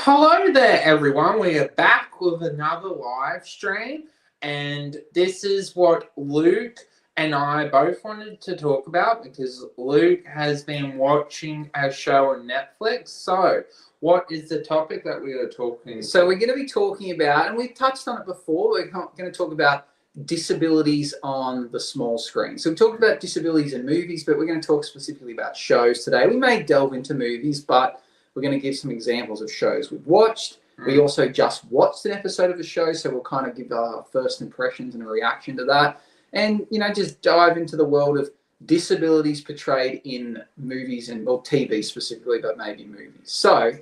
Hello there, everyone. We are back with another live stream, and this is what Luke and I both wanted to talk about because Luke has been watching a show on Netflix. So, what is the topic that we are talking about? So, we're going to be talking about, and we've touched on it before, we're going to talk about disabilities on the small screen. So, we talked about disabilities in movies, but we're going to talk specifically about shows today. We may delve into movies, but we're going to give some examples of shows we've watched. We also just watched an episode of the show, so we'll kind of give our first impressions and a reaction to that. And, just dive into the world of disabilities portrayed in movies and, well, TV specifically, but maybe movies. So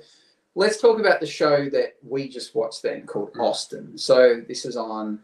let's talk about the show that we just watched then called Austin. So this is on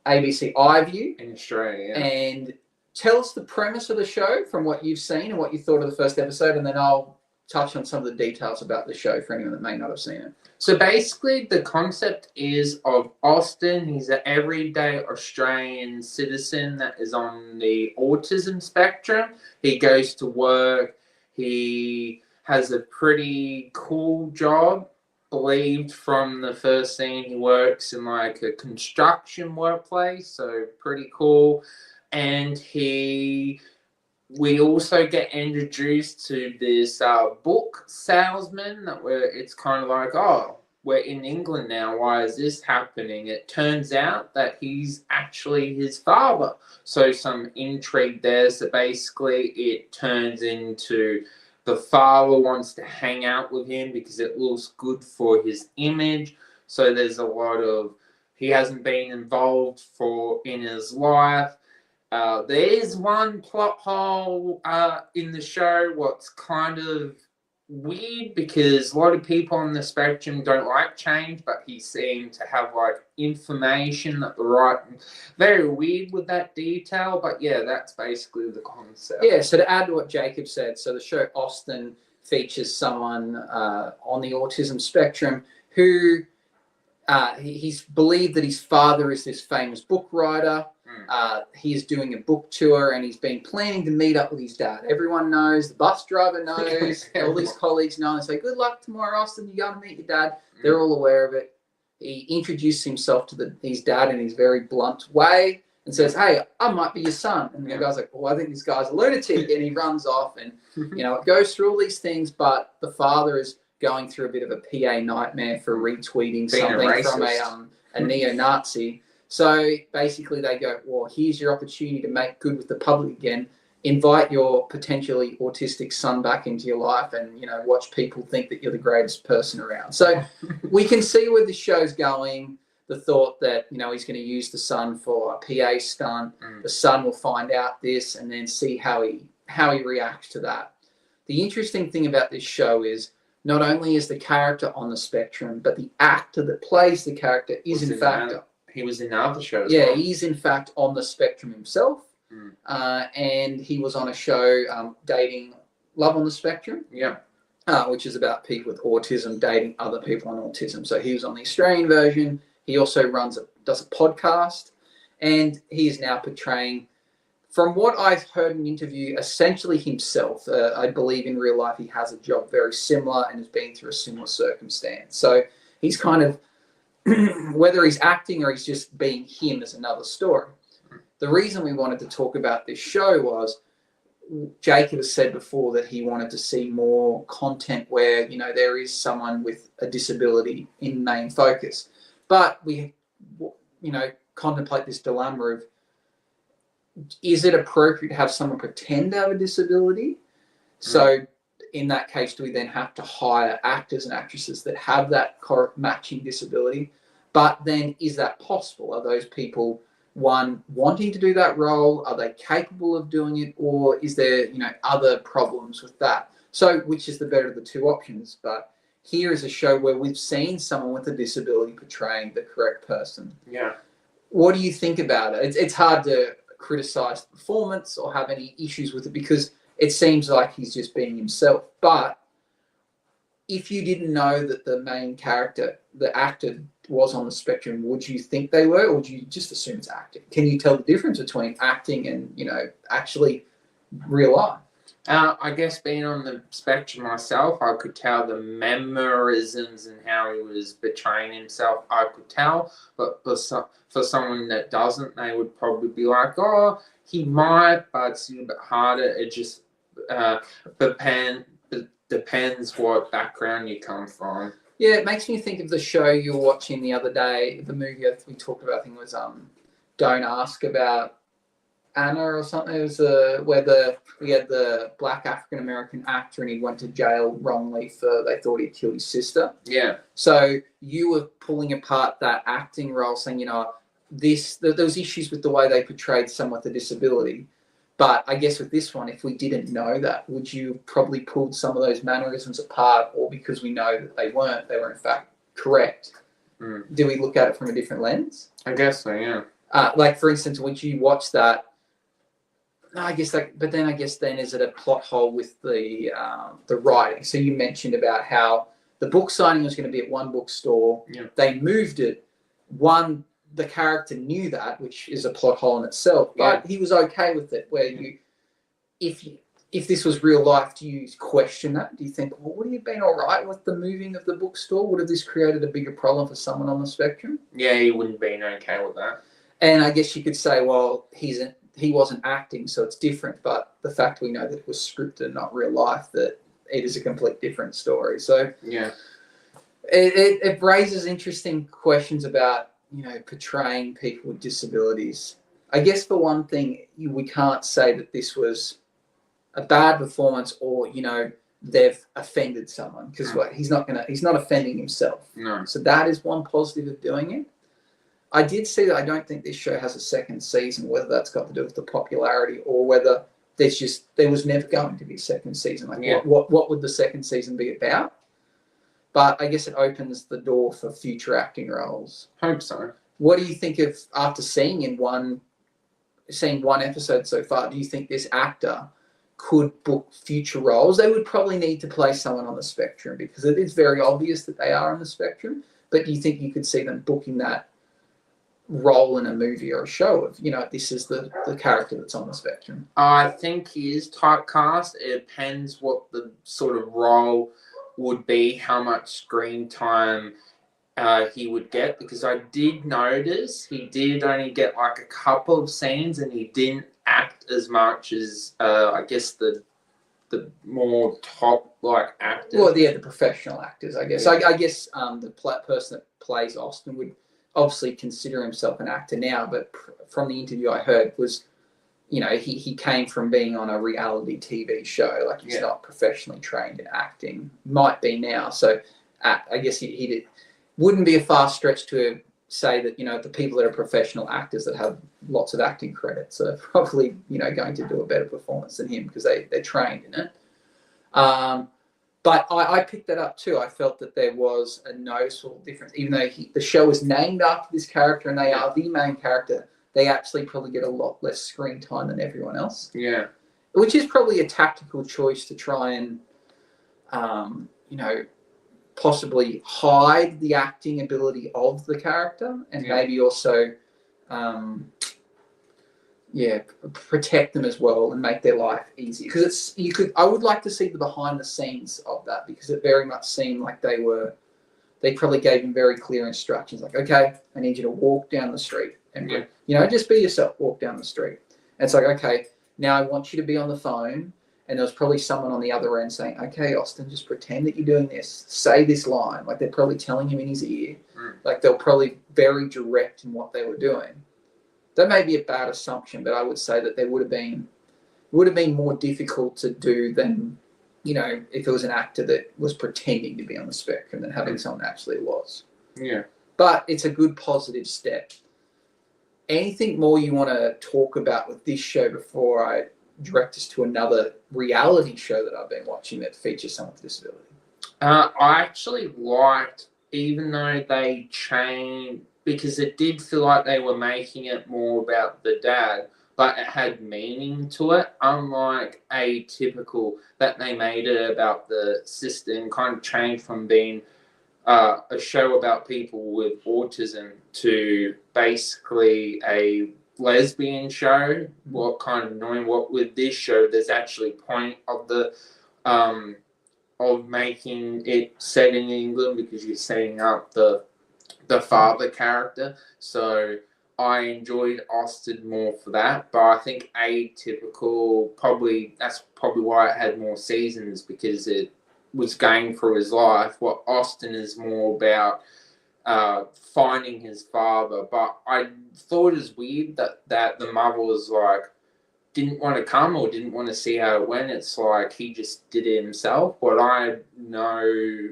ABC iView. In Australia. And tell us the premise of the show from what you've seen and what you thought of the first episode, and then I'll touch on some of the details about the show for anyone that may not have seen it. So basically, the concept is of Austin. He's an everyday Australian citizen that is on the autism spectrum. He goes to work. He has a pretty cool job. Believed from the first scene, he works in like a construction workplace. So pretty cool. And we also get introduced to this book salesman it's kind of like, oh, we're in England now. Why is this happening? It turns out that he's actually his father. So some intrigue there. So basically it turns into the father wants to hang out with him because it looks good for his image. So there's a lot of, he hasn't been involved in his life. There is one plot hole in the show what's kind of weird because a lot of people on the spectrum don't like change, but he seemed to have like information at the right, very weird with that detail. But yeah, that's basically the concept. Yeah, so to add to what Jacob said, so the show Austin features someone on the autism spectrum who he's believed that his father is this famous book writer. He is doing a book tour and he's been planning to meet up with his dad. Everyone knows, the bus driver knows, all his colleagues know, and say, good luck tomorrow, Austin, you're going to meet your dad. They're all aware of it. He introduces himself to his dad in his very blunt way and says, hey, I might be your son. And the guy's like, well, I think this guy's a lunatic. And he runs off and, it goes through all these things, but the father is going through a bit of a PA nightmare for retweeting something from a neo-Nazi. So basically they go, well, here's your opportunity to make good with the public again. Invite your potentially autistic son back into your life and, watch people think that you're the greatest person around. So we can see where the show's going. The thought that, he's going to use the son for a PA stunt. The son will find out this and then see how he reacts to that. The interesting thing about this show is not only is the character on the spectrum, but the actor that plays the character is in fact... He was in other shows. Yeah, he's in fact on the spectrum himself. And he was on a show dating Love on the Spectrum. Yeah. Which is about people with autism dating other people on autism. So he was on the Australian version. He also does a podcast. And he is now portraying, from what I've heard in an interview, essentially himself. I believe in real life he has a job very similar and has been through a similar circumstance. So he's kind of, whether he's acting or he's just being him is another story. The reason we wanted to talk about this show was Jacob has said before that he wanted to see more content where, there is someone with a disability in main focus. But we, contemplate this dilemma of, is it appropriate to have someone pretend to have a disability? So in that case, do we then have to hire actors and actresses that have that matching disability? But then is that possible? Are those people, one, wanting to do that role? Are they capable of doing it? Or is there, other problems with that? So which is the better of the two options? But here is a show where we've seen someone with a disability portraying the correct person. Yeah. What do you think about it? It's hard to criticize the performance or have any issues with it because it seems like he's just being himself. But if you didn't know that the main character, the actor, was on the spectrum, would you think they were, or would you just assume it's acting? Can you tell the difference between acting and, actually real life? I guess being on the spectrum myself, I could tell the memorisms and how he was betraying himself. I could tell, but for someone that doesn't, they would probably be like, "Oh, he might," but it's a little bit harder. It just uh, depends what background you come from. Yeah, it makes me think of the show you were watching the other day. The movie we talked about, I think, was "Don't Ask About Anna" or something. It was where we had the black African American actor and he went to jail wrongly for they thought he'd killed his sister. Yeah. So you were pulling apart that acting role, saying, there was issues with the way they portrayed someone with a disability. But I guess with this one, if we didn't know that, would you probably pulled some of those mannerisms apart, or because we know that they were in fact correct? Do we look at it from a different lens? I guess so, yeah. Like for instance, would you watch that? I guess then is it a plot hole with the writing? So you mentioned about how the book signing was going to be at one bookstore. Yeah. They moved it. The character knew that, which is a plot hole in itself, but he was okay with it. Where if this was real life, do you question that? Do you think, well, would he have been all right with the moving of the bookstore? Would have this created a bigger problem for someone on the spectrum? Yeah, he wouldn't have been okay with that. And I guess you could say, well, he wasn't acting, so it's different. But the fact we know that it was scripted, not real life, that it is a complete different story. So yeah, it raises interesting questions about portraying people with disabilities. I guess for one thing, we can't say that this was a bad performance or they've offended someone, because he's not offending himself. No. So that is one positive of doing it. I did see that I don't think this show has a second season, whether that's got to do with the popularity or whether there was never going to be a second season. Like what would the second season be about? But I guess it opens the door for future acting roles. Hope so. What do you think of, after seeing one episode so far, do you think this actor could book future roles? They would probably need to play someone on the spectrum, because it is very obvious that they are on the spectrum. But do you think you could see them booking that role in a movie or a show of, this is the character that's on the spectrum? I think he is typecast. It depends what the sort of role would be, how much screen time he would get, because I did notice he did only get like a couple of scenes and he didn't act as much as I guess the more top like actors. Well, yeah, the professional actors, I guess. Yeah. I guess the person that plays Austin would obviously consider himself an actor now, but from the interview I heard was, he came from being on a reality TV show. Like, he's not professionally trained in acting. Might be now. So I guess he wouldn't be a far stretch to say that, the people that are professional actors that have lots of acting credits are probably, going to do a better performance than him because they're trained in it. But I picked that up too. I felt that there was a noticeable difference. Even though the show is named after this character and they are the main character, they actually probably get a lot less screen time than everyone else. Yeah. Which is probably a tactical choice to try and, possibly hide the acting ability of the character and maybe also, protect them as well and make their life easy. Because I would like to see the behind the scenes of that, because it very much seemed like they probably gave him very clear instructions, like, okay, I need you to walk down the street and just be yourself, walk down the street. And it's like, okay, now I want you to be on the phone. And there was probably someone on the other end saying, okay, Austin, just pretend that you're doing this. Say this line. Like, they're probably telling him in his ear. Like, they're probably very direct in what they were doing. That may be a bad assumption, but I would say that there would have been more difficult to do than, if it was an actor that was pretending to be on the spectrum than having someone actually was. Yeah. But it's a good positive step. Anything more you want to talk about with this show before I direct us to another reality show that I've been watching that features someone with a disability? I actually liked, even though they changed, because it did feel like they were making it more about the dad, but it had meaning to it, unlike Atypical, that they made it about the sister and kind of changed from being a show about people with autism to basically a lesbian show, what kind of annoying. What with this show, there's actually point of the of making it set in England because you're setting up the father character. So I enjoyed Austin more for that, but I think Atypical that's probably why it had more seasons because it was going through his life. What Austin is more about finding his father. But I thought it was weird that the mother was like didn't want to come or didn't want to see how it went. It's like he just did it himself. But I know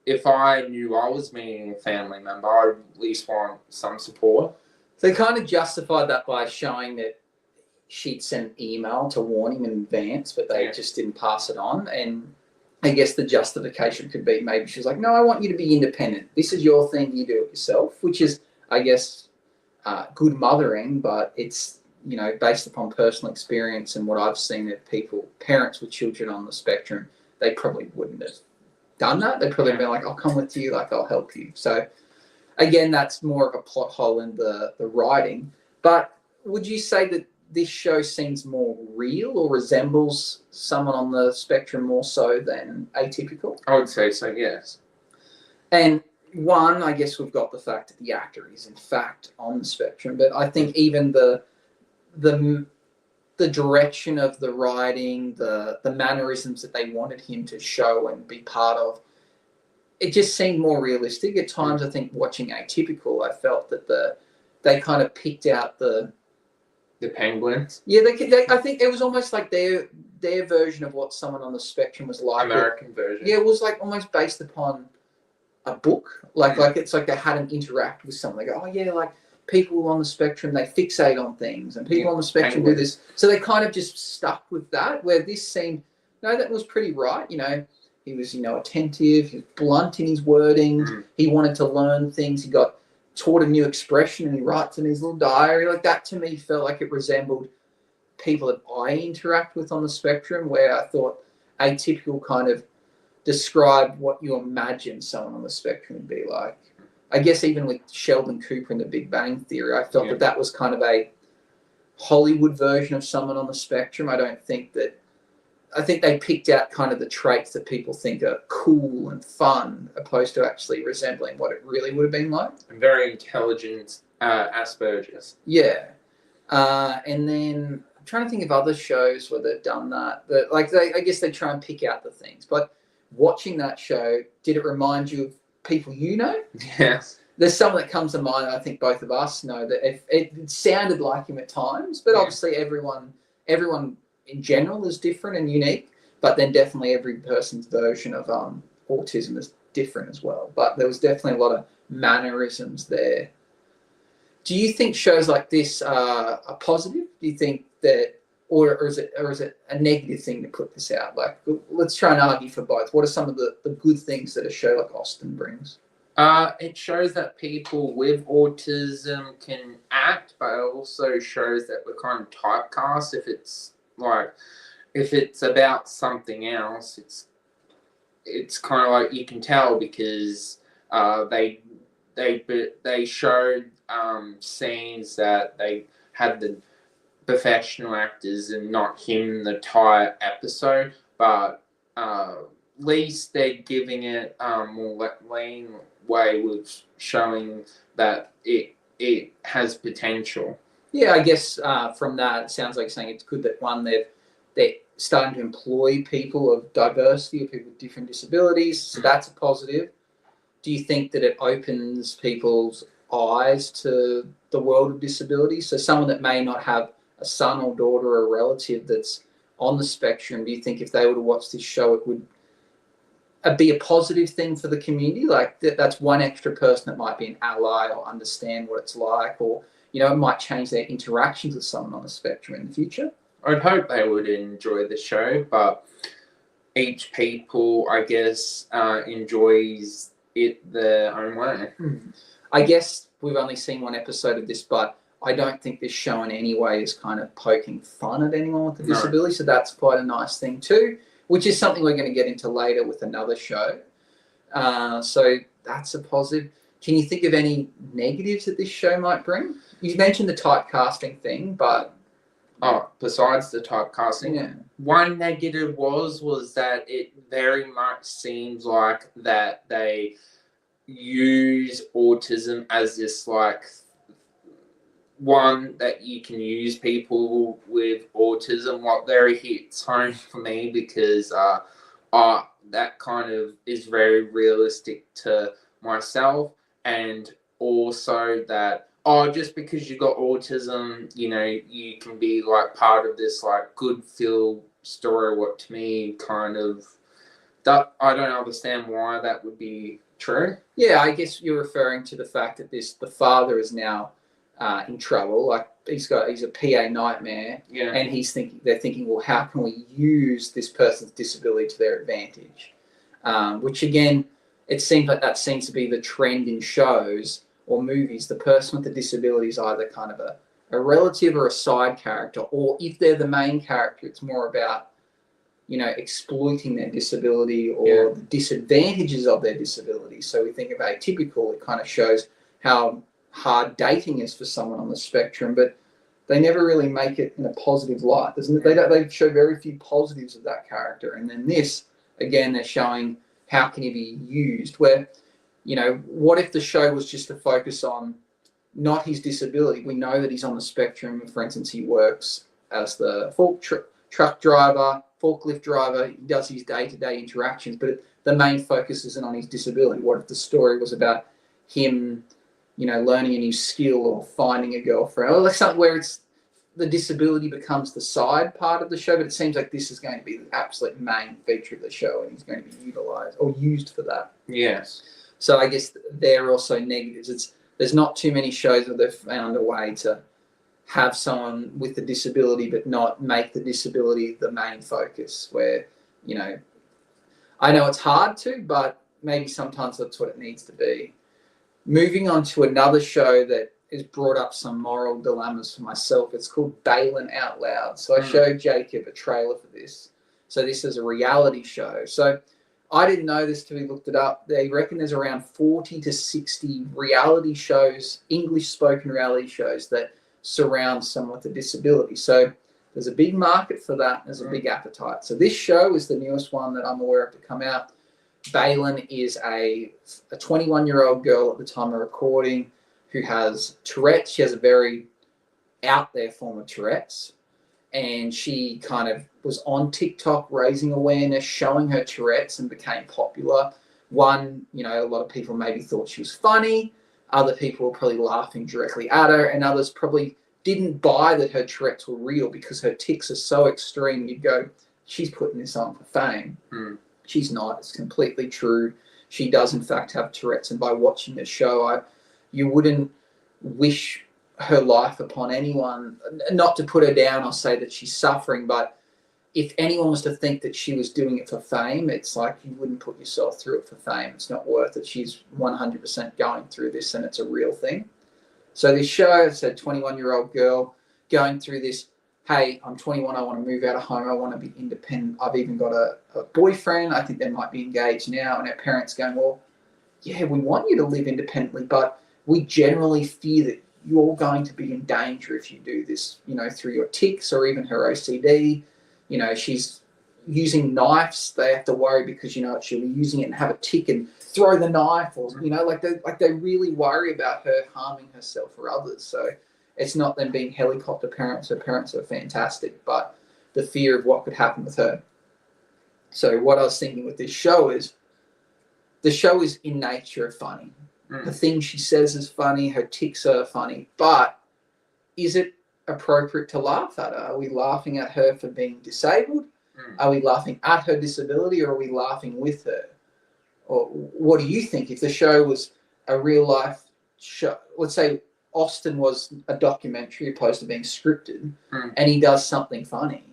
if I knew I was meeting a family member, I'd at least want some support. They kind of justified that by showing that she'd sent an email to warn him in advance, but they just didn't pass it on. And I guess the justification could be maybe she was like, no, I want you to be independent. This is your thing. You do it yourself, which is, I guess, good mothering, but it's, based upon personal experience and what I've seen of parents with children on the spectrum, they probably wouldn't have done that. They'd probably been like, I'll come with you, like I'll help you. So again, that's more of a plot hole in the writing. But would you say that this show seems more real or resembles someone on the spectrum more so than Atypical? I would say so, yes. And one, I guess we've got the fact that the actor is in fact on the spectrum, but I think even the direction of the writing, the mannerisms that they wanted him to show and be part of, it just seemed more realistic. At times, I think watching Atypical, I felt that they kind of picked out the penguins. Yeah, I think it was almost like their version of what someone on the spectrum was like. American version. Yeah, it was like almost based upon a book. Like it's like they hadn't interact with someone. They go, oh yeah, like people on the spectrum, they fixate on things, and people on the spectrum do this. So they kind of just stuck with that. Where this seemed, no, that was pretty right. He was, attentive. He was blunt in his wording. He wanted to learn things. He got taught a new expression, and he writes in his little diary. Like that to me felt like it resembled people that I interact with on the spectrum, where I thought Atypical kind of described what you imagine someone on the spectrum would be like. I guess even with Sheldon Cooper in The Big Bang Theory, I felt that was kind of a Hollywood version of someone on the spectrum. I think they picked out kind of the traits that people think are cool and fun, opposed to actually resembling what it really would have been like. And very intelligent Asperger's. Yeah. And then I'm trying to think of other shows where they've done that. I guess they try and pick out the things. But watching that show, did it remind you of people you know? Yes. There's someone that comes to mind, I think both of us know, that it sounded like him at times, but obviously everyone in general is different and unique, but then definitely every person's version of autism is different as well. But there was definitely a lot of mannerisms there. Do you think shows like this are positive? Do you think that, or is it a negative thing to put this out? Like, let's try and argue for both. What are some of the good things that a show like Austin brings? It shows that people with autism can act, but it also shows that we're kind of typecast. If it's about something else, it's kind of like you can tell because they showed scenes that they had the professional actors and not him in the entire episode, but at least they're giving it more lean way with showing that it has potential. Yeah, I guess from that, it sounds like saying it's good that they're starting to employ people of diversity, of people with different disabilities, so that's a positive. Do you think that it opens people's eyes to the world of disability? So someone that may not have a son or daughter or a relative that's on the spectrum, do you think if they were to watch this show, it would be a positive thing for the community? Like that's one extra person that might be an ally or understand what it's like, or it might change their interactions with someone on the spectrum in the future? I'd hope they would enjoy the show, but each people, I guess, enjoys it their own way. I guess we've only seen one episode of this, but I don't think this show in any way is kind of poking fun at anyone with a disability, so that's quite a nice thing too, which is something we're going to get into later with another show. So that's a positive. Can you think of any negatives that this show might bring? You mentioned the typecasting thing, but besides the typecasting, yeah, one negative was that it very much seems like that they use autism as this like one that you can use people with autism. What very hits home for me because that kind of is very realistic to myself, and also that just because you got autism, you know, you can be like part of this like good feel story. What to me kind of that I don't understand why that would be true. yeah. I guess you're referring to the fact that the father is now in trouble. Like he's a PA nightmare, Yeah. and they're thinking, well, how can we use this person's disability to their advantage? Which again, it seems like that seems to be the trend in shows or movies. The person with the disability is either kind of a relative or a side character, or if they're the main character, it's more about, you know, exploiting their disability or the disadvantages of their disability. So we think of Atypical, it kind of shows how hard dating is for someone on the spectrum, but they never really make it in a positive light. They show very few positives of that character. And then this, again, they're showing how can he be used, where, you know, what if the show was just to focus on not his disability? We know that he's on the spectrum. For instance, he works as the truck driver, forklift driver, he does his day-to-day interactions, but the main focus isn't on his disability. What if the story was about him, you know, learning a new skill or finding a girlfriend, or like something where it's the disability becomes the side part of the show? But it seems like this is going to be the absolute main feature of the show, and he's going to be utilized or used for that. Yes. So I guess they're also negatives. There's not too many shows where they've found a way to have someone with a disability but not make the disability the main focus, where, you know, I know it's hard to, but maybe sometimes that's what it needs to be. Moving on to another show that has brought up some moral dilemmas for myself. It's called Baylan Out Loud. So I showed Jacob a trailer for this. So this is a reality show. So I didn't know this till we looked it up. They reckon there's around 40 to 60 reality shows, English spoken reality shows that surround someone with a disability. So there's a big market for that. There's a big appetite. So this show is the newest one that I'm aware of to come out. Baylan is a 21-year-old girl at the time of recording who has Tourette's. She has a very out there form of Tourette's. And she kind of was on TikTok raising awareness, showing her Tourette's, and became popular. One, you know, a lot of people maybe thought she was funny. Other people were probably laughing directly at her. And others probably didn't buy that her Tourette's were real because her tics are so extreme. You'd go, she's putting this on for fame. She's not. It's completely true. She does, in fact, have Tourette's. And by watching the show, you wouldn't wish her life upon anyone. Not to put her down or say that she's suffering, but if anyone was to think that she was doing it for fame, it's like you wouldn't put yourself through it for fame. It's not worth it. She's 100% going through this, and it's a real thing. So this show, it's a 21-year-old girl going through this. Hey, I'm 21. I want to move out of home. I want to be independent. I've even got a boyfriend. I think they might be engaged now. And her parents going, well, yeah, we want you to live independently, but we generally fear that you're going to be in danger if you do this, you know, through your tics or even her OCD. You know, she's using knives. They have to worry because, you know, she'll be using it and have a tic and throw the knife, or, you know, they really worry about her harming herself or others. So it's not them being helicopter parents. Her parents are fantastic, but the fear of what could happen with her. So what I was thinking with this show is, the show is in nature funny. The things she says is funny. Her tics are funny. But is it appropriate to laugh at her? Are we laughing at her for being disabled? Are we laughing at her disability, or are we laughing with her? Or what do you think? If the show was a real life show, let's say Austin was a documentary opposed to being scripted, and he does something funny,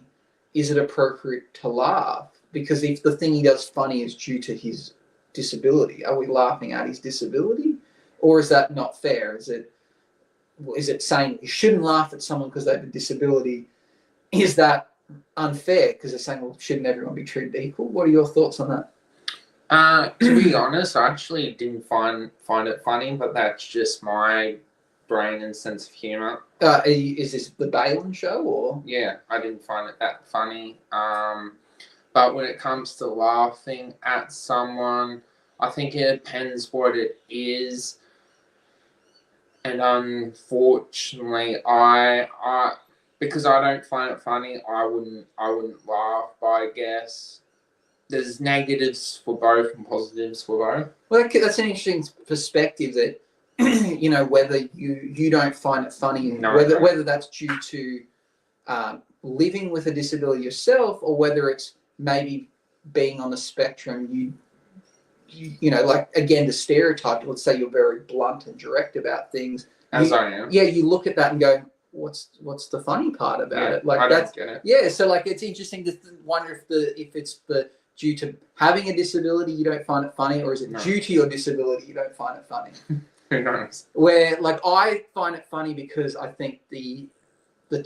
is it appropriate to laugh? Because if the thing he does funny is due to his disability, are we laughing at his disability, or is that not fair? Is it saying you shouldn't laugh at someone because they have a disability? Is that unfair because they're saying, well, shouldn't everyone be treated equal? What are your thoughts on that? To be honest, I actually didn't find it funny, but that's just my brain and sense of humor. Is this the Balin show or? Yeah, I didn't find it that funny. But when it comes to laughing at someone, I think it depends what it is. And unfortunately, I because I don't find it funny, I wouldn't laugh. But I guess there's negatives for both and positives for both. Well, that's an interesting perspective. That whether you don't find it funny, No, whether that's due to living with a disability yourself, or whether it's maybe being on the spectrum. Like again, the stereotype. Let's say you're very blunt and direct about things. As I am. Yeah, you look at that and go, "What's the funny part about it?" Like I that's don't get it. yeah. So like it's interesting to wonder if it's due to having a disability you don't find it funny, or is it due to your disability you don't find it funny? Who knows? Where like I find it funny because I think the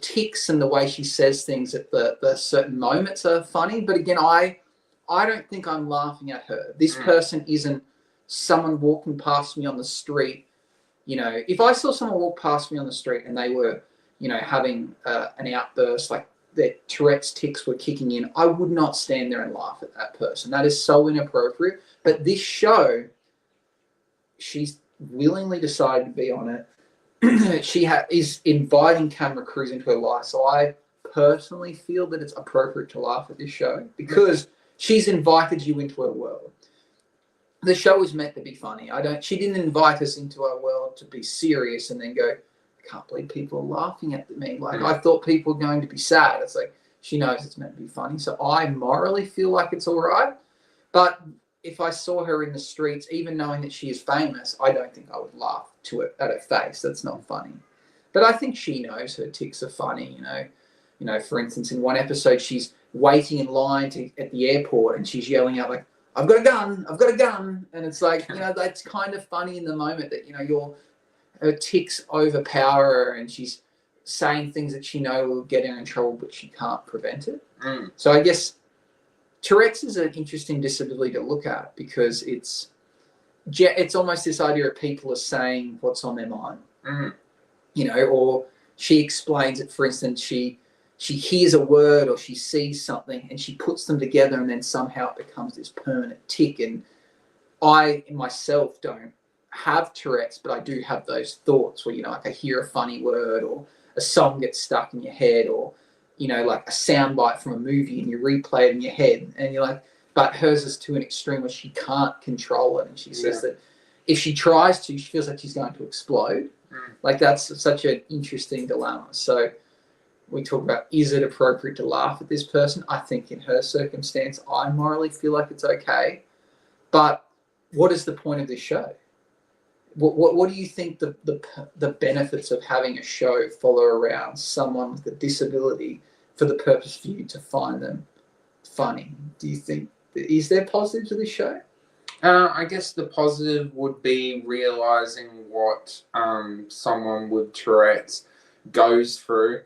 tics and the way she says things at the certain moments are funny. But again, I don't think I'm laughing at her. This person isn't someone walking past me on the street. If I saw someone walk past me on the street and they were, having an outburst, like their Tourette's tics were kicking in, I would not stand there and laugh at that person. That is so inappropriate. But this show, she's willingly decided to be on it. She is inviting camera crews into her life. So I personally feel that it's appropriate to laugh at this show because she's invited you into her world. The show is meant to be funny. She didn't invite us into our world to be serious and then go, I can't believe people are laughing at me. Like I thought people were going to be sad. It's like she knows it's meant to be funny. So I morally feel like it's all right. But if I saw her in the streets, even knowing that she is famous, I don't think I would laugh at her face. That's not funny. But I think she knows her tics are funny. For instance, in one episode, she's waiting in line at the airport and she's yelling out like, I've got a gun, I've got a gun. And it's like, that's kind of funny in the moment that, her tics overpower her and she's saying things that she knows will get her in trouble, but she can't prevent it. So I guess Tourette's is an interesting disability to look at because it's almost this idea of people are saying what's on their mind, or she explains it. For instance, she hears a word or she sees something and she puts them together and then somehow it becomes this permanent tic. And I myself don't have Tourette's, but I do have those thoughts where, like I hear a funny word or a song gets stuck in your head or, like a soundbite from a movie and you replay it in your head and you're like, but hers is to an extreme where she can't control it. And she says that if she tries to, she feels like she's going to explode. Like that's such an interesting dilemma. So we talk about, is it appropriate to laugh at this person? I think in her circumstance, I morally feel like it's okay. But what is the point of this show? What do you think the benefits of having a show follow around someone with a disability for the purpose for you to find them funny? Do you think, is there positives to this show? I guess the positive would be realizing what someone with Tourette's goes through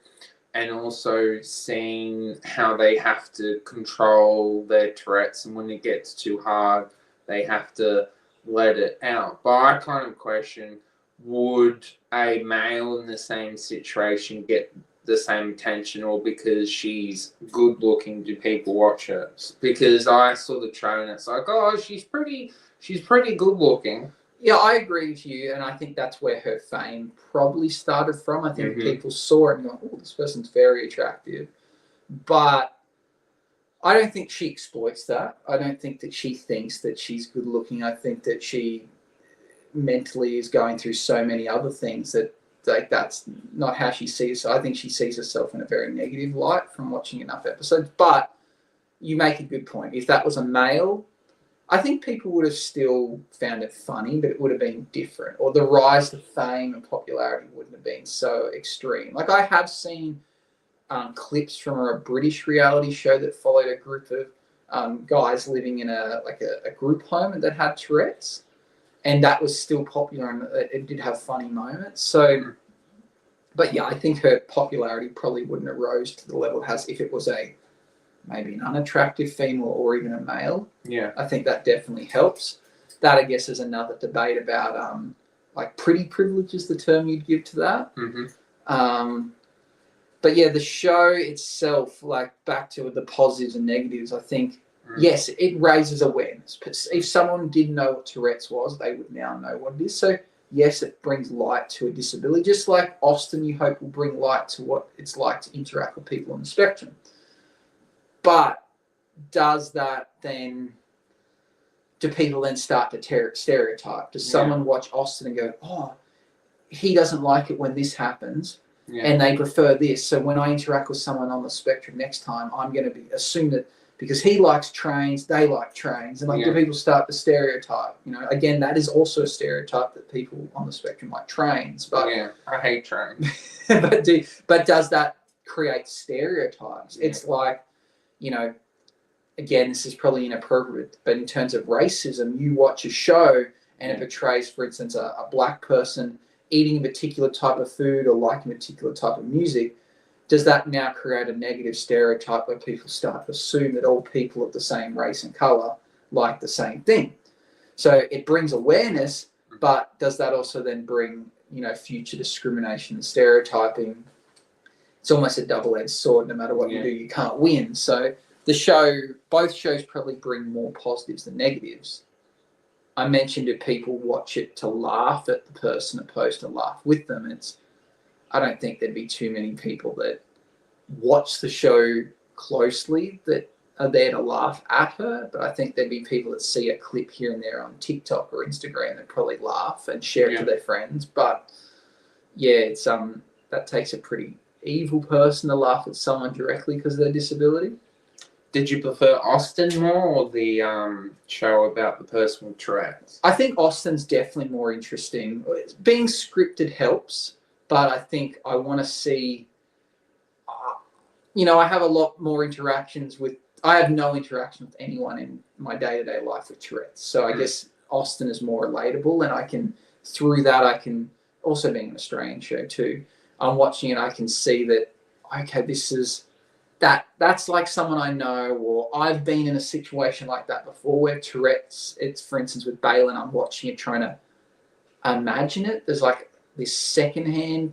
and also seeing how they have to control their Tourette's, and when it gets too hard, they have to let it out. But I kind of question, would a male in the same situation get the same attention, or because she's good looking do people watch her? Because I saw the trailer and it's like, oh, she's pretty good looking. Yeah, I agree with you, and I think that's where her fame probably started from. I think people saw it and go, oh, this person's very attractive. But I don't think she exploits that. I don't think that she thinks that she's good looking. I think that she mentally is going through so many other things that that's not how she sees. So I think she sees herself in a very negative light from watching enough episodes. But you make a good point. If that was a male, I think people would have still found it funny, but it would have been different. Or the rise to fame and popularity wouldn't have been so extreme. Like I have seen clips from a British reality show that followed a group of guys living in a group home that had Tourette's, and that was still popular and it did have funny moments. So, but yeah, I think her popularity probably wouldn't have rose to the level it has if it was a maybe an unattractive female or even a male. Yeah. I think that definitely helps. That, I guess, is another debate about like pretty privilege is the term you'd give to that. But yeah, the show itself, like back to the positives and negatives, I think, yes, it raises awareness. If someone didn't know what Tourette's was, they would now know what it is. So yes, it brings light to a disability, just like Austin, you hope, will bring light to what it's like to interact with people on the spectrum. But does that then, do people then start to stereotype? Does someone watch Austin and go, oh, he doesn't like it when this happens, and they prefer this, so when I interact with someone on the spectrum next time, I'm going to assume that because he likes trains, they like trains, and do people start to stereotype? Again, that is also a stereotype that people on the spectrum like trains. But I hate trains. but does that create stereotypes? It's like, again, this is probably inappropriate, but in terms of racism, you watch a show and it portrays, for instance, a black person eating a particular type of food or liking a particular type of music. Does that now create a negative stereotype where people start to assume that all people of the same race and colour like the same thing? So it brings awareness, but does that also then bring, future discrimination and stereotyping? It's almost a double-edged sword. No matter what you do, you can't win. So both shows probably bring more positives than negatives. I mentioned if people watch it to laugh at the person opposed to laugh with them. I don't think there'd be too many people that watch the show closely that are there to laugh at her, but I think there'd be people that see a clip here and there on TikTok or Instagram that probably laugh and share it to their friends. But it's that takes a pretty evil person to laugh at someone directly because of their disability. Did you prefer Austin more or the show about the person with Tourette's? I think Austin's definitely more interesting. Being scripted helps, but I think I want to see, I have a lot more interactions with, I have no interaction with anyone in my day-to-day life with Tourette's. So I guess Austin is more relatable, and through that, also being an Australian show too, I'm watching it, I can see that, okay, that's like someone I know, or I've been in a situation like that before where Tourette's, it's for instance with Balin, I'm watching it trying to imagine it. There's like this secondhand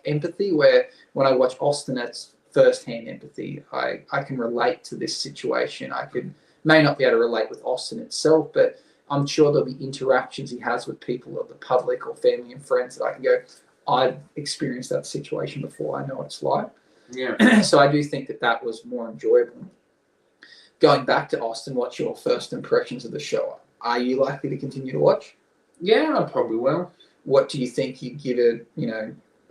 empathy where when I watch Austin, that's firsthand empathy. I can relate to this situation. May not be able to relate with Austin itself, but I'm sure there'll be interactions he has with people of the public or family and friends that I can go, I've experienced that situation before. I know what it's like. Yeah. So I do think that was more enjoyable. Going back to Austin, what's your first impressions of the show? Are you likely to continue to watch? Yeah, I probably will. What do you think you'd give it,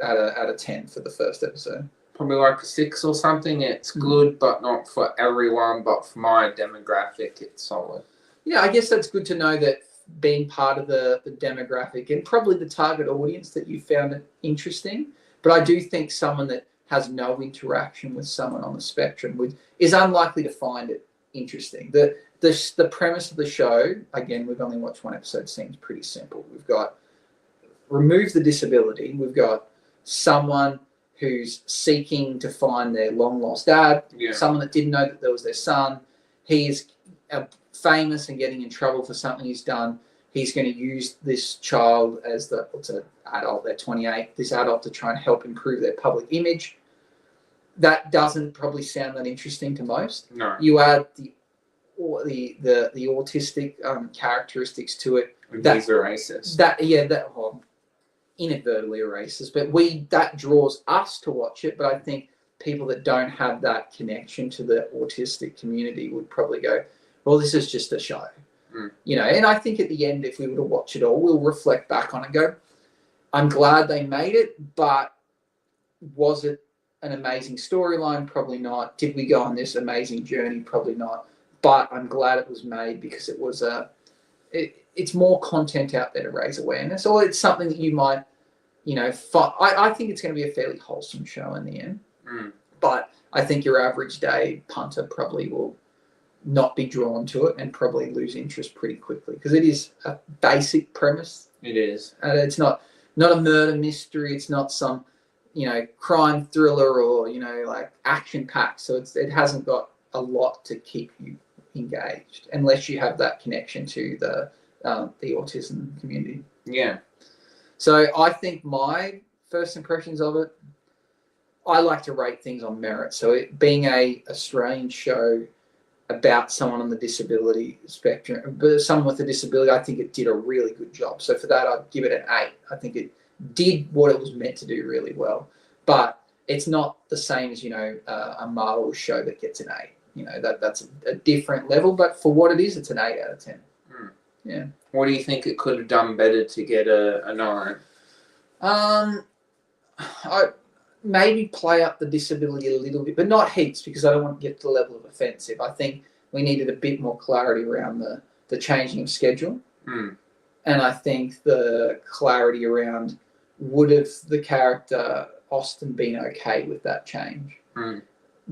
out of 10 for the first episode? Probably like a 6 or something. It's good, but not for everyone. But for my demographic, it's solid. Yeah, I guess that's good to know that being part of the demographic and probably the target audience that you found it interesting. But I do think someone that has no interaction with someone on the spectrum is unlikely to find it interesting. The premise of the show, again, we've only watched one episode, seems pretty simple. We've got remove the disability. We've got someone who's seeking to find their long-lost dad, someone that didn't know that there was their son. He is famous and getting in trouble for something he's done. He's going to use this child as it's an adult, they're 28, this adult to try and help improve their public image. That doesn't probably sound that interesting to most. No. You add the autistic characteristics to it. He's a racist. Inadvertently a racist, but that draws us to watch it. But I think people that don't have that connection to the autistic community would probably go, well, this is just a show. And I think at the end, if we were to watch it all, we'll reflect back on it and go, I'm glad they made it, but was it an amazing storyline? Probably not. Did we go on this amazing journey? Probably not. But I'm glad it was made because it was it's more content out there to raise awareness, or it's something that you might, I think it's going to be a fairly wholesome show in the end. But I think your average day punter probably will not be drawn to it and probably lose interest pretty quickly because it is a basic premise. It is. It's not a murder mystery. It's not some crime thriller or like action packed. So it hasn't got a lot to keep you engaged unless you have that connection to the autism community. Yeah. So I think my first impressions of it, I like to rate things on merit. So it being a Australian show about someone on the disability spectrum, but someone with a disability, I think it did a really good job. So for that, I'd give it an 8. I think it did what it was meant to do really well. But it's not the same as, a Marvel show that gets an 8. That's a different level. But for what it is, it's an 8 out of 10. Mm. Yeah. What do you think it could have done better to get a 9? I maybe play up the disability a little bit, but not heaps, because I don't want to get to the level of offensive. I think we needed a bit more clarity around the changing of schedule. Mm. And I think the clarity around, would have the character Austin been okay with that change? Mm.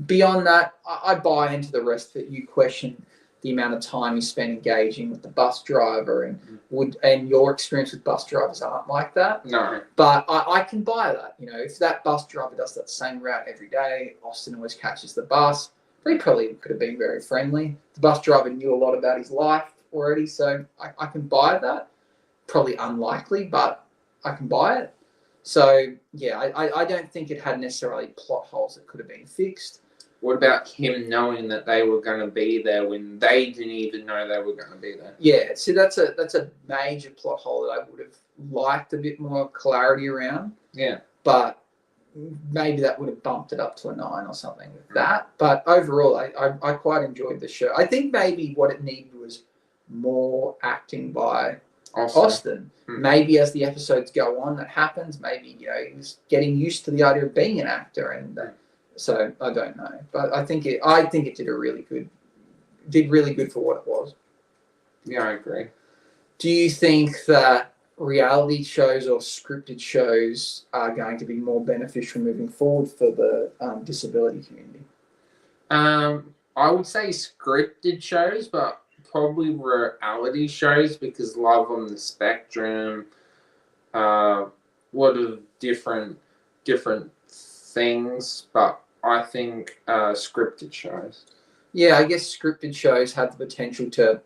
Beyond that, I buy into the rest of it. You question the amount of time you spend engaging with the bus driver, and your experience with bus drivers aren't like that. No. But I can buy that. If that bus driver does that same route every day, Austin always catches the bus, he probably could have been very friendly. The bus driver knew a lot about his life already, so I can buy that. Probably unlikely, but I can buy it. So, yeah, I don't think it had necessarily plot holes that could have been fixed. What about him knowing that they were going to be there when they didn't even know they were going to be there? Yeah, see, that's a major plot hole that I would have liked a bit more clarity around. Yeah. But maybe that would have bumped it up to a 9 or something with that. But overall, I quite enjoyed the show. I think maybe what it needed was more acting by Austin. Maybe as the episodes go on, that happens. Maybe he was getting used to the idea of being an actor, and so I don't know. But I think it did really good for what it was. Yeah, I agree. Do you think that reality shows or scripted shows are going to be more beneficial moving forward for the disability community? I would say scripted shows, but probably reality shows, because Love on the Spectrum, what of different things, but I think scripted shows. Yeah, I guess scripted shows have the potential to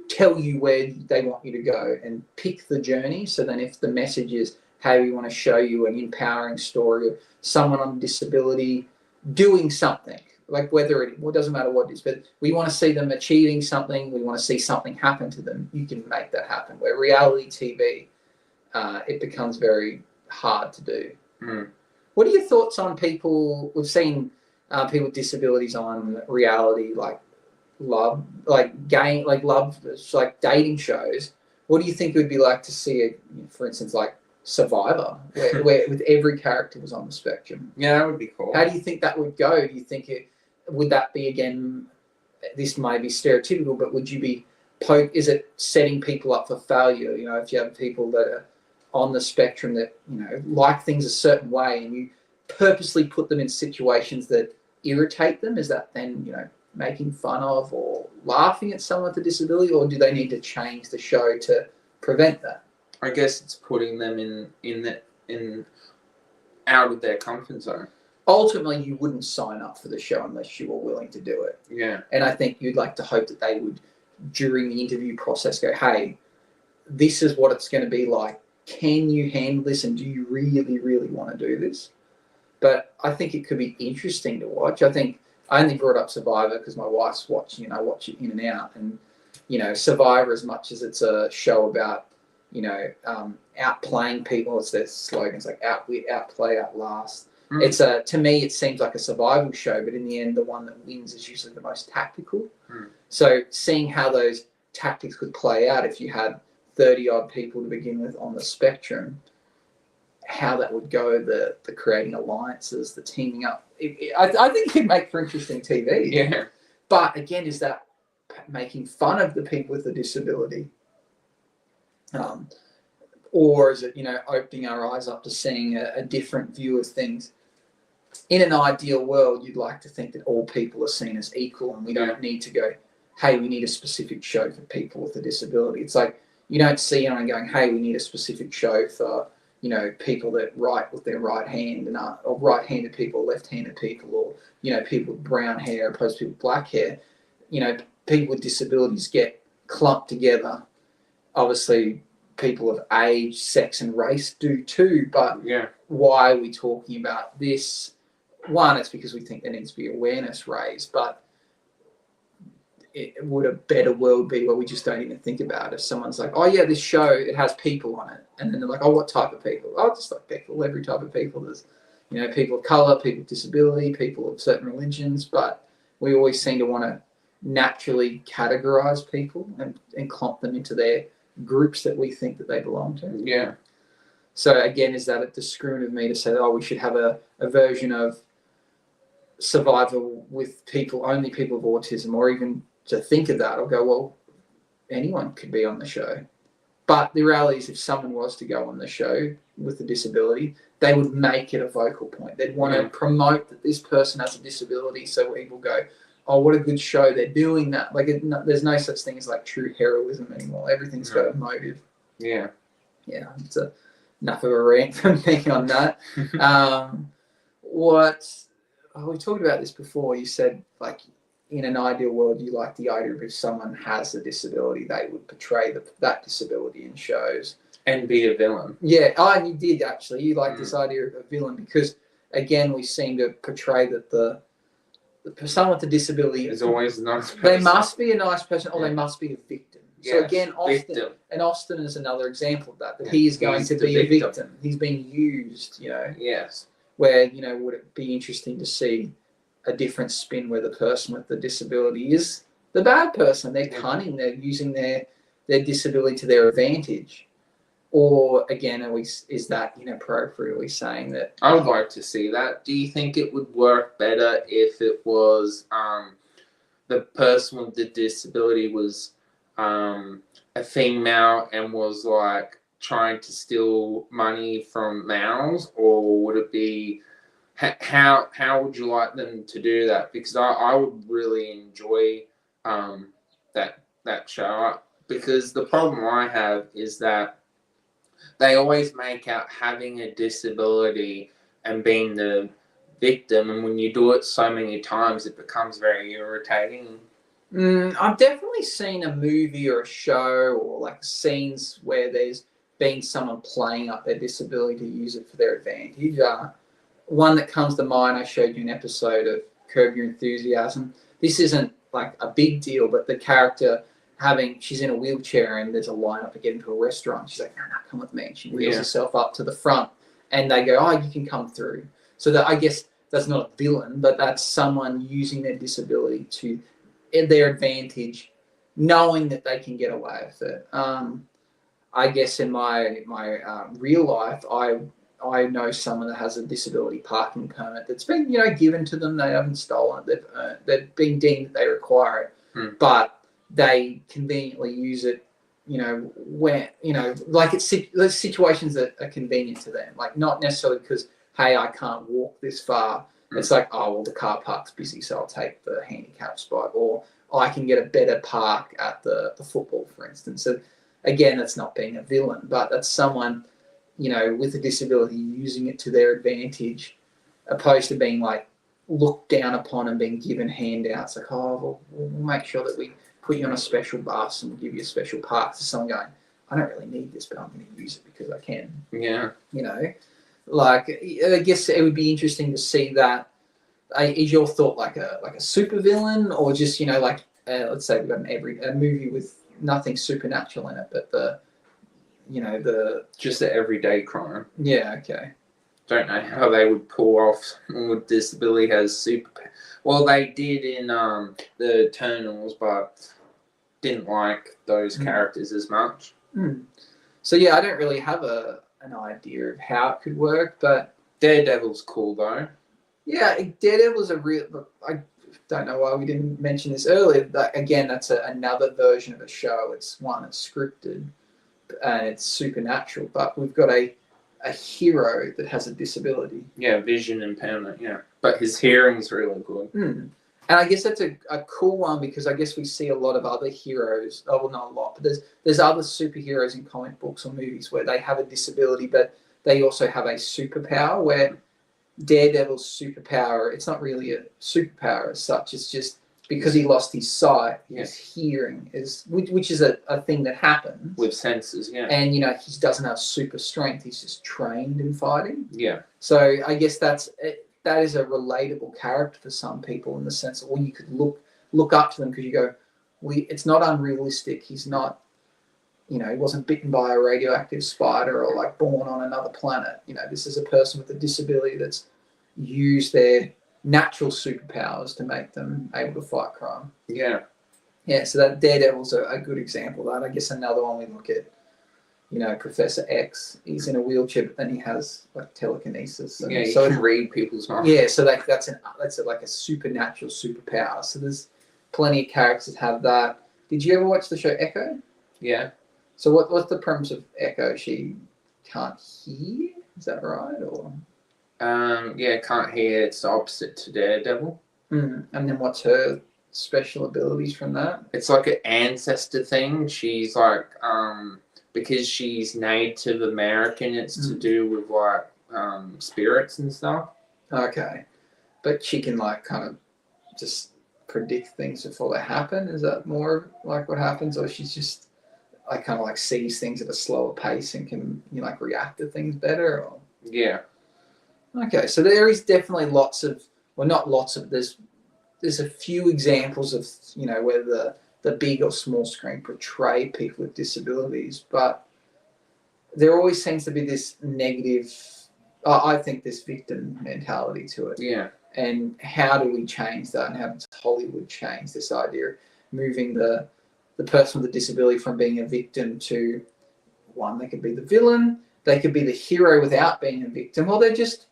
tell you where they want you to go and pick the journey. So then if the message is, hey, we want to show you an empowering story of someone on disability doing something, like it doesn't matter what it is, but we want to see them achieving something, we want to see something happen to them, you can make that happen. Where reality TV, it becomes very hard to do. Mm. What are your thoughts on people? We've seen people with disabilities on reality, like love, like dating shows. What do you think it would be like to see, for instance, like Survivor, where with every character was on the spectrum? Yeah, that would be cool. How do you think that would go? Do you think would that be, again, this may be stereotypical, but would you be is it setting people up for failure? If you have people that are on the spectrum that like things a certain way, and you purposely put them in situations that irritate them, is that then making fun of or laughing at someone with a disability, or do they need to change the show to prevent that? I guess it's putting them in out of their comfort zone. Ultimately, you wouldn't sign up for the show unless you were willing to do it. Yeah. And I think you'd like to hope that they would, during the interview process, go, hey, this is what it's going to be like. Can you handle this, and do you really, really want to do this? But I think it could be interesting to watch. I think I only brought up Survivor because my wife's watching, and I watch it in and out. And, Survivor, as much as it's a show about, outplaying people, it's their slogans like outwit, outplay, outlast. Mm. It's to me, it seems like a survival show, but in the end, the one that wins is usually the most tactical. Mm. So seeing how those tactics could play out if you had 30-odd people to begin with on the spectrum, how that would go, the creating alliances, the teaming up. I think it could make for interesting TV. Yeah. But again, is that making fun of the people with the disability? Or is it, opening our eyes up to seeing a different view of things? In an ideal world, you'd like to think that all people are seen as equal, and we don't need to go, hey, we need a specific show for people with a disability. It's like, you don't see anyone going, hey, we need a specific show for, people that write with their right hand and or right-handed people, left-handed people, or people with brown hair opposed to people with black hair. People with disabilities get clumped together. Obviously, people of age, sex, and race do too. But why are we talking about this? One, it's because we think there needs to be awareness raised, but would a better world be where we just don't even think about it? If someone's like, oh yeah, this show, it has people on it, and then they're like, oh, what type of people? Oh, just like people, every type of people. There's people of color, people with disability, people of certain religions, but we always seem to want to naturally categorize people and clump them into their groups that we think that they belong to. Yeah. So again, is that a discriminant of me to say, oh, we should have a version of survival with only people of autism, or even to think of that, I'll go, well, anyone could be on the show. But the reality is, if someone was to go on the show with a disability, they would make it a vocal point. They'd want to promote that this person has a disability, so people go, oh, what a good show, they're doing that. Like, there's no such thing as like true heroism anymore. Everything's got a motive. Yeah. Yeah, it's enough of a rant from me on that. We talked about this before. You said, like, in an ideal world, you like the idea of if someone has a disability, they would portray that disability in shows. And be a villain. Yeah, and you did actually. You like this idea of a villain because, again, we seem to portray that the someone with a disability is always a nice person. They must be a nice person, or they must be a victim. So again, Austin is another example of that he is going to be a victim. He's being used, Yes. Where, would it be interesting to see a different spin where the person with the disability is the bad person? They're cunning. They're using their disability to their advantage. Or, again, is that inappropriate? Are we saying that? I would like to see that. Do you think it would work better if it was the person with the disability was a female and was like trying to steal money from males, or would it be how would you like them to do that? Because I would really enjoy that show, because the problem I have is that they always make out having a disability and being the victim, and when you do it so many times, it becomes very irritating. I've definitely seen a movie or a show or like scenes where there's been someone playing up their disability to use it for their advantage. One that comes to mind, I showed you an episode of Curb Your Enthusiasm. This isn't like a big deal, but the character she's in a wheelchair and there's a line up to get into a restaurant. She's like, no, come with me. And she wheels herself up to the front and they go, oh, you can come through. So that, I guess that's not a villain, but that's someone using their disability to their advantage, knowing that they can get away with it. I guess in my real life, I know someone that has a disability parking permit that's been given to them. They haven't stolen it. They've been deemed that they require it, but they conveniently use it. Where like it's situations that are convenient to them. Like not necessarily because hey, I can't walk this far. It's like, oh, well, the car park's busy, so I'll take the handicap spot. Or I can get a better park at the football, for instance. So, again, that's not being a villain, but that's someone, with a disability using it to their advantage, opposed to being, like, looked down upon and being given handouts. Like, oh, we'll make sure that we put you on a special bus and we'll give you a special park. So someone going, I don't really need this, but I'm going to use it because I can. Yeah. Like, I guess it would be interesting to see that. Is your thought like a super villain, or just let's say we've got a movie with nothing supernatural in it, but the just the everyday crime. Yeah. Okay. Don't know how they would pull off someone with disability has super. Well, they did in the Eternals, but didn't like those characters as much. So yeah, I don't really have an idea of how it could work, but Daredevil's cool though. Yeah, Daredevil's a real. I don't know why we didn't mention this earlier. But again, that's another version of a show. It's one that's scripted and it's supernatural, but we've got a hero that has a disability. Yeah, vision impairment. Yeah, but his hearing's really good. And I guess that's a cool one because I guess we see a lot of other heroes. Oh, well, not a lot, but there's other superheroes in comic books or movies where they have a disability, but they also have a superpower where Daredevil's superpower, it's not really a superpower as such, it's just because he lost his sight, his hearing is, which is a thing that happens. With senses, yeah. And, he doesn't have super strength, he's just trained in fighting. Yeah. So I guess that is a relatable character for some people in the sense that, well, you could look up to them because you go, it's not unrealistic, he's not, he wasn't bitten by a radioactive spider or like born on another planet. This is a person with a disability that's used their natural superpowers to make them able to fight crime. Yeah. Yeah, so that Daredevil's a good example of that. I guess another one we look at, Professor X, he's in a wheelchair, but then he has like telekinesis. And he can read people's minds. Yeah, so that's like a supernatural superpower. So there's plenty of characters that have that. Did you ever watch the show Echo? Yeah. So what's the premise of Echo? She can't hear? Is that right? Or can't hear. It's the opposite to Daredevil. And then what's her special abilities from that? It's like an ancestor thing. She's like, because she's Native American, it's to do with like spirits and stuff. Okay, but she can like kind of just predict things before they happen. Is that more like what happens, or she's just like kind of like sees things at a slower pace and can like react to things better? Or? Yeah. Okay, so there is definitely not lots of, there's a few examples of where the big or small screen portray people with disabilities, but there always seems to be this negative, I think, this victim mentality to it. Yeah. And how do we change that, and how does Hollywood change this idea of moving the person with a disability from being a victim to one, they could be the villain, they could be the hero without being a victim, or they're just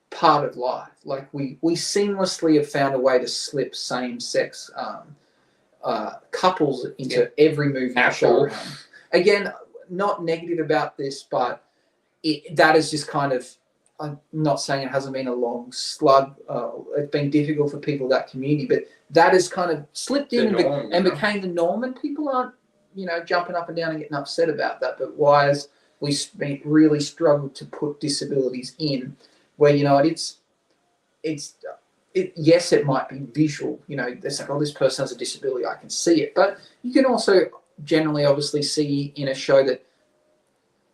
part of life. Like we seamlessly have found a way to slip same-sex couples into every movie and show. Again, not negative about this, but that is just kind of, I'm not saying it hasn't been a long slug. It's been difficult for people of that community, but that has kind of slipped in and became the norm, and people aren't, jumping up and down and getting upset about that. But why has we really struggled to put disabilities in where, yes, it might be visual. They're saying, oh, this person has a disability, I can see it. But you can also generally obviously see in a show that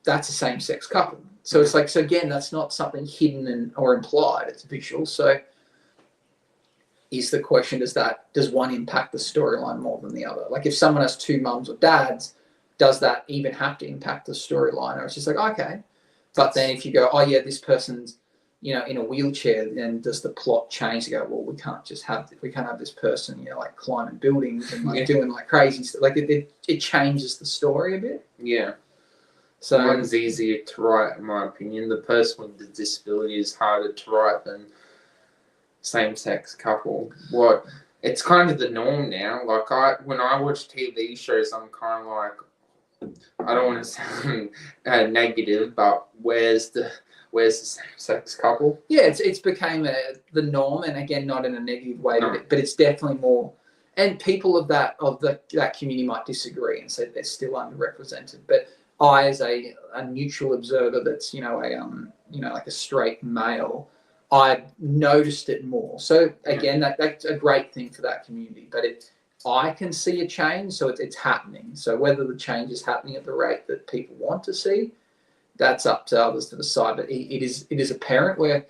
that's a same-sex couple. So it's like, so again, that's not something hidden or implied. It's visual. So is the question, does one impact the storyline more than the other? Like if someone has two mums or dads, does that even have to impact the storyline? Or it's just like, okay. But then if you go, oh yeah, this person's, in a wheelchair, then does the plot change to go, well, we can't have this person, like climbing buildings and like doing like crazy stuff. Like it changes the story a bit. Yeah. So one's easier to write, in my opinion. The person with the disability is harder to write than same-sex couple. It's kind of the norm now. Like when I watch TV shows, I'm kind of like, I don't want to sound negative, but where's the same-sex couple? Yeah, it's became the norm, and again, not in a negative way, but it's definitely more. And people of that community might disagree and say they're still underrepresented. But I, as a neutral observer, that's like a straight male, I noticed it more. So again, that's a great thing for that community. But I can see a change, so it's happening. So whether the change is happening at the rate that people want to see, that's up to others to decide. But it is apparent where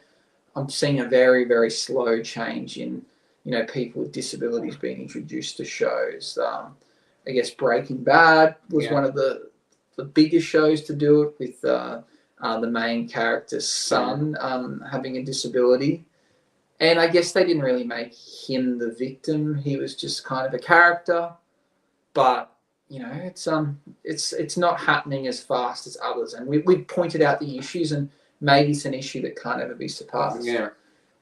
I'm seeing a very, very slow change in people with disabilities being introduced to shows. I guess Breaking Bad was one of the biggest shows to do it, with the main character's son having a disability. And I guess they didn't really make him the victim. He was just kind of a character. But it's not happening as fast as others. And we've pointed out the issues, and maybe it's an issue that can't ever be surpassed. Yeah.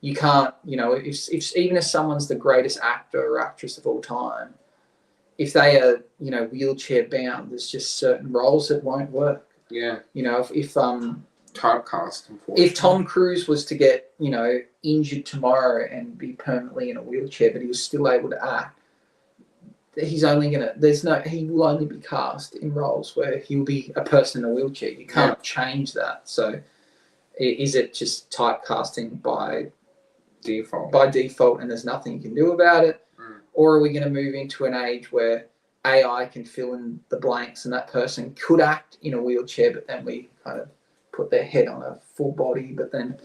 You can't, if even if someone's the greatest actor or actress of all time, if they are, wheelchair bound, there's just certain roles that won't work. Yeah. If typecast, if Tom Cruise was to get, injured tomorrow and be permanently in a wheelchair, but he was still able to act, he's only gonna. He will only be cast in roles where he will be a person in a wheelchair. You can't change that. So, is it just typecasting by default, and there's nothing you can do about it? Or are we going to move into an age where AI can fill in the blanks, and that person could act in a wheelchair, but then we kind of put their head on a full body? But then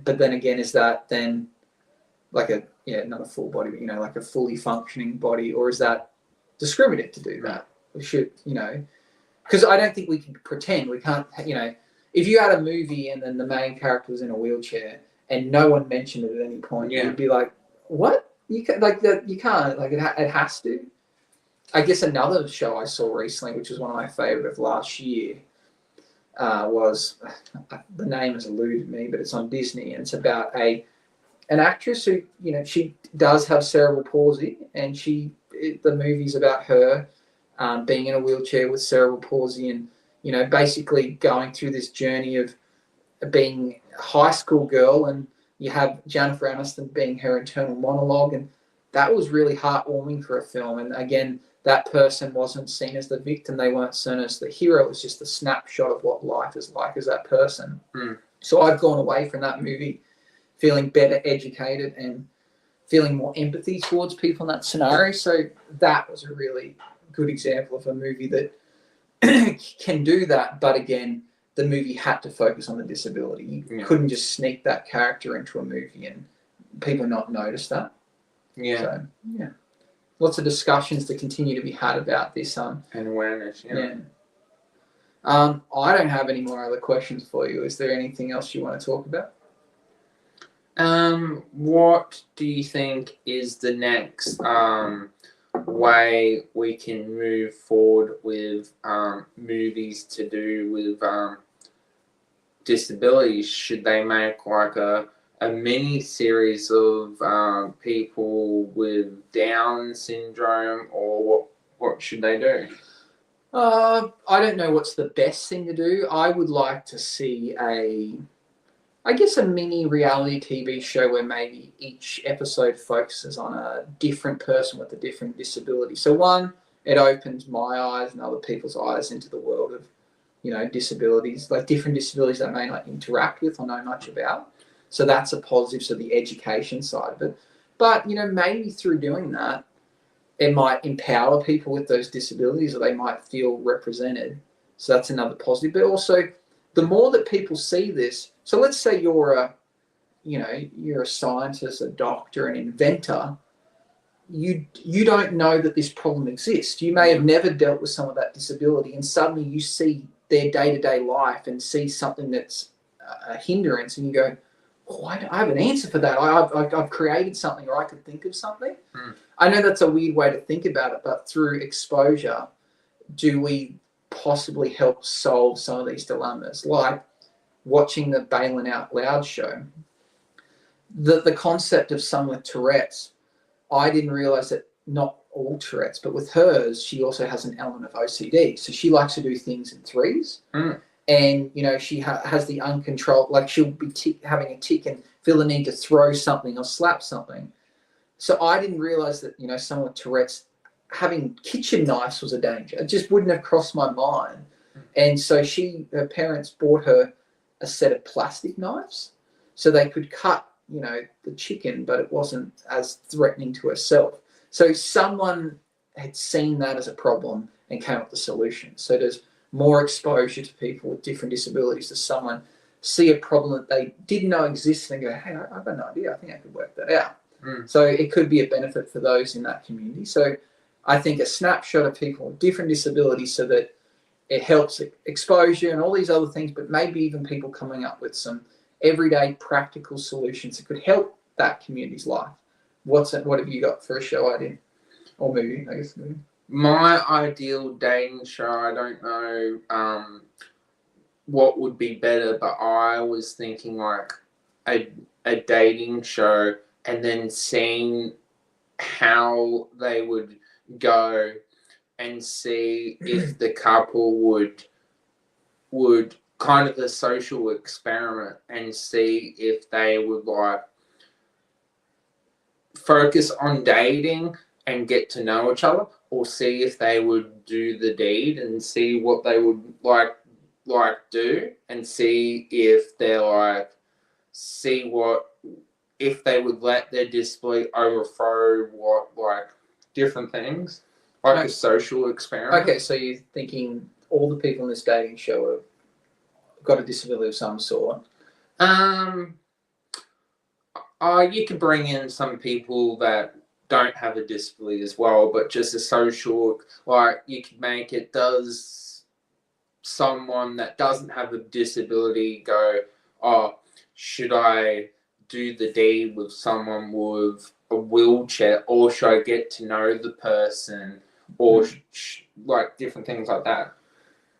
again, is that then like not a full body, but like a fully functioning body, or is that discriminative to do that? We should, because I don't think we can pretend. We can't, if you had a movie and then the main character was in a wheelchair and no one mentioned it at any point, you'd be like, what? You can you can't, it has to. I guess another show I saw recently, which was one of my favorite of last year, was, the name has eluded me, but it's on Disney, and it's about an actress who, she does have cerebral palsy, and the movie's about her being in a wheelchair with cerebral palsy, and basically going through this journey of being a high school girl, and you have Jennifer Aniston being her internal monologue, and that was really heartwarming for a film. And again, that person wasn't seen as the victim; they weren't seen as the hero. It was just a snapshot of what life is like as that person. So I've gone away from that movie feeling better educated and feeling more empathy towards people in that scenario. So that was a really good example of a movie that can do that. But again, the movie had to focus on the disability. You couldn't just sneak that character into a movie and people not notice that. So, lots of discussions to continue to be had about this. And awareness, I don't have any more other questions for you. Is there anything else you want to talk about? What do you think is the next way we can move forward with movies to do with disabilities? Should they make like a mini series of people with Down syndrome, or what should they do? I don't know what's the best thing to do. I would like to see a mini reality TV show where maybe each episode focuses on a different person with a different disability. So one, it opens my eyes and other people's eyes into the world of, disabilities, like different disabilities that I may not interact with or know much about. So that's a positive, so the education side of it. But, maybe through doing that, it might empower people with those disabilities, or they might feel represented. So that's another positive. But also, the more that people see this, so let's say you're a scientist, a doctor, an inventor, you don't know that this problem exists. You may have never dealt with some of that disability, and suddenly you see their day-to-day life and see something that's a hindrance, and you go, oh, I have an answer for that. I've created something, or I could think of something. I know that's a weird way to think about it, but through exposure, do we possibly help solve some of these dilemmas? Like watching the Balin Out Loud show, the concept of someone with Tourette's, I didn't realize that not all Tourette's, but with hers, she also has an element of OCD. So she likes to do things in threes. And, she has the uncontrolled, like she'll be having a tick and feel the need to throw something or slap something. So I didn't realize that, someone with Tourette's having kitchen knives was a danger. It just wouldn't have crossed my mind. And so her parents bought her a set of plastic knives so they could cut, the chicken, but it wasn't as threatening to herself. So someone had seen that as a problem and came up with a solution. So there's more exposure to people with different disabilities. To someone see a problem that they didn't know existed and go, hey, I've got an idea. I think I could work that out. So it could be a benefit for those in that community. So I think a snapshot of people with different disabilities, so that it helps exposure and all these other things, but maybe even people coming up with some everyday practical solutions that could help that community's life. What have you got for a show idea? Or movie, I guess. My ideal dating show, I don't know what would be better, but I was thinking like a dating show, and then seeing how they would go and see if the couple would kind of a social experiment, and see if they would like focus on dating and get to know each other, or see if they would do the deed and see what they would like do, and see if they're like, see what, if they would let their disbelief overthrow what, like, different things, like Okay. a social experiment. Okay, so you're thinking all the people in this dating show have got a disability of some sort. You could bring in some people that don't have a disability as well, but just a social, like, you could make it, does someone that doesn't have a disability go, oh, should I do the deed with someone with a wheelchair, or should I get to know the person, or like different things like that.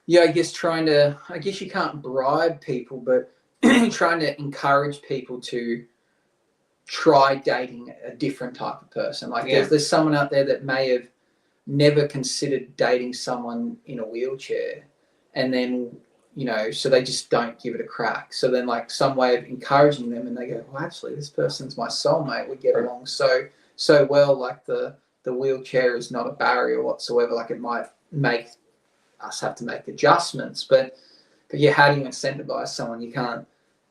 Yeah, I guess you can't bribe people, but trying to encourage people to try dating a different type of person. Like there's someone out there that may have never considered dating someone in a wheelchair, and then, you know, so they just don't give it a crack. So then, like, some way of encouraging them, and they go, well, actually, this person's my soulmate. We get along so well. Like the wheelchair is not a barrier whatsoever. Like, it might make us have to make adjustments, but yeah, how do you incentivize someone? You can't.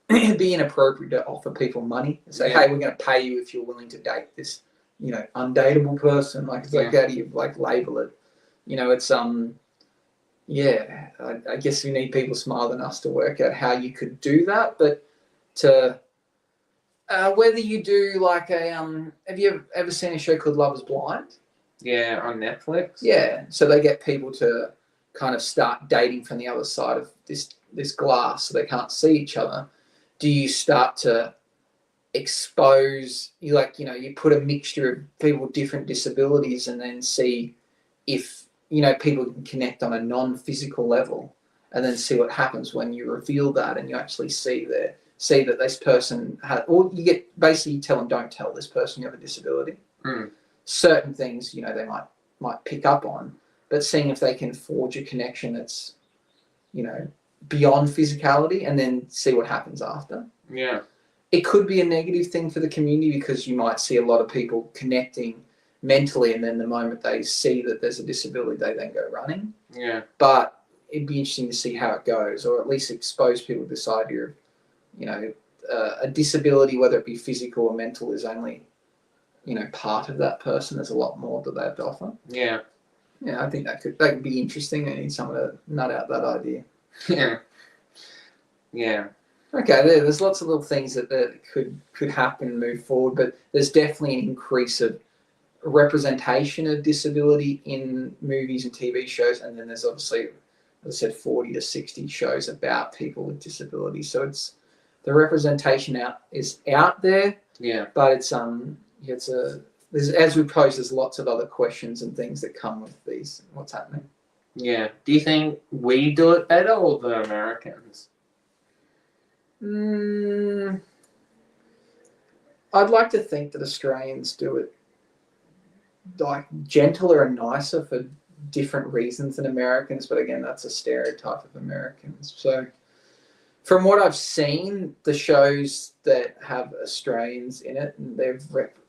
It'd be inappropriate to offer people money and say, hey, we're going to pay you if you're willing to date this, you know, undateable person. Like, it's like, how do you, like, label it? You know, it's I guess we need people smarter than us to work out how you could do that. But to whether you do like a have you ever seen a show called Love Is Blind? Yeah, on Netflix. Yeah, so they get people to kind of start dating from the other side of this glass, so they can't see each other. Do you start to expose, you put a mixture of people with different disabilities, and then see if, you know, people can connect on a non-physical level, and then see what happens when you reveal that, and you actually see that this person had, or you get, basically you tell them, don't tell this person you have a disability. Certain things, you know, they might pick up on, but seeing if they can forge a connection that's, you know, beyond physicality, and then see what happens after. Yeah. It could be a negative thing for the community, because you might see a lot of people connecting mentally, and then the moment they see that there's a disability, they then go running. Yeah. But it'd be interesting to see how it goes, or at least expose people to this idea of, you know, a disability, whether it be physical or mental, is only, you know, part of that person. There's a lot more that they have to offer. Yeah. Yeah, I think that could be interesting. I need someone to nut out that idea. Yeah. Yeah. Okay, there's lots of little things that could happen and move forward, but there's definitely an increase of representation of disability in movies and TV shows, and then there's obviously, as I said, 40 to 60 shows about people with disabilities. So it's, the representation is out there. Yeah. But it's as we pose, there's lots of other questions and things that come with these. What's happening? Yeah. Do you think we do it better, or the Americans? I'd like to think that Australians do it like gentler and nicer for different reasons than Americans, but again, that's a stereotype of Americans. So from what I've seen, the shows that have Australians in it, and their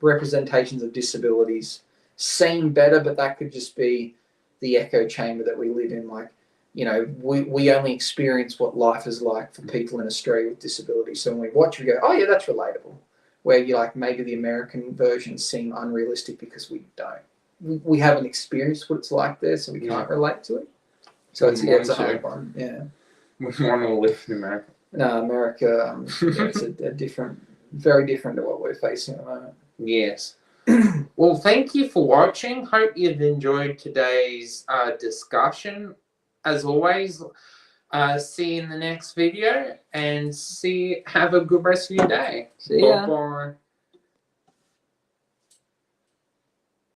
representations of disabilities seem better, but that could just be the echo chamber that we live in. Like, you know, we only experience what life is like for people in Australia with disabilities. So when we watch, we go, oh yeah, that's relatable. Where you're like, maybe the American versions seem unrealistic because we don't. We haven't experienced what it's like there, so we can't relate to it. So it's a hard one. Yeah. We want to live in America. No, America, it's a different, very different to what we're facing at the moment. Yes. Well, thank you for watching. Hope you've enjoyed today's discussion. As always, see you in the next video, and have a good rest of your day. See ya. Bye-bye.